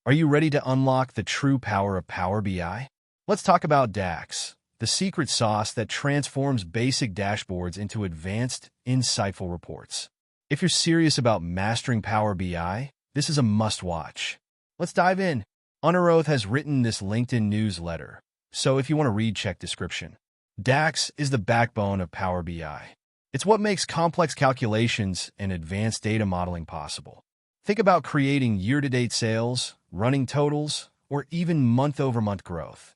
Are you ready to unlock the true power of Power BI? Let's talk about DAX, the secret sauce that transforms basic dashboards into advanced, insightful reports. If you're serious about mastering Power BI, this is a must-watch. Let's dive in. Honor Oath has written this LinkedIn newsletter, so if you want to read, check description. DAX is the backbone of Power BI. It's what makes complex calculations and advanced data modeling possible. Think about creating year-to-date sales, running totals, or even month-over-month growth.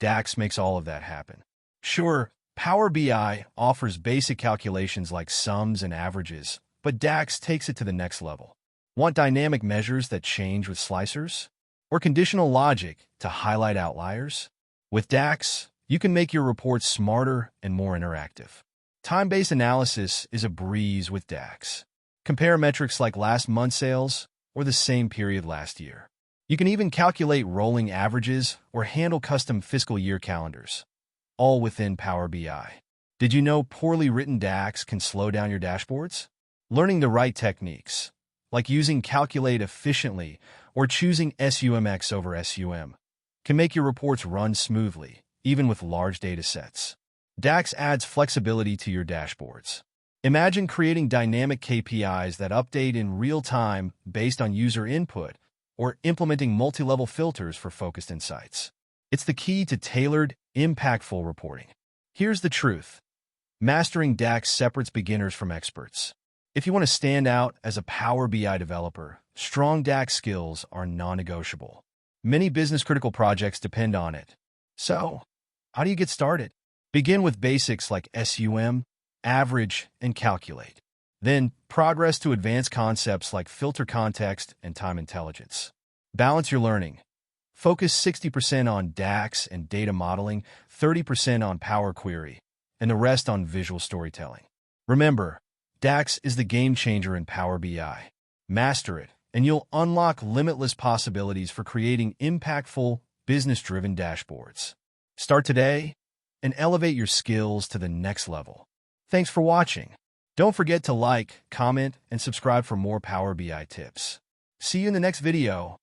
DAX makes all of that happen. Sure, Power BI offers basic calculations like sums and averages, but DAX takes it to the next level. Want dynamic measures that change with slicers? Or conditional logic to highlight outliers? With DAX, you can make your reports smarter and more interactive. Time-based analysis is a breeze with DAX. Compare metrics like last month's sales or the same period last year. You can even calculate rolling averages or handle custom fiscal year calendars, all within Power BI. Did you know poorly written DAX can slow down your dashboards? Learning the right techniques, like using Calculate efficiently or choosing SUMX over SUM, can make your reports run smoothly, even with large data sets. DAX adds flexibility to your dashboards. Imagine creating dynamic KPIs that update in real time based on user input, or implementing multi-level filters for focused insights. It's the key to tailored, impactful reporting. Here's the truth. Mastering DAX separates beginners from experts. If you want to stand out as a Power BI developer, strong DAX skills are non-negotiable. Many business-critical projects depend on it. So, how do you get started? Begin with basics like SUM, average, and calculate. Then, progress to advanced concepts like filter context and time intelligence. Balance your learning. Focus 60% on DAX and data modeling, 30% on Power Query, and the rest on visual storytelling. Remember, DAX is the game changer in Power BI. Master it, and you'll unlock limitless possibilities for creating impactful, business-driven dashboards. Start today and elevate your skills to the next level. Thanks for watching. Don't forget to like, comment, and subscribe for more Power BI tips. See you in the next video.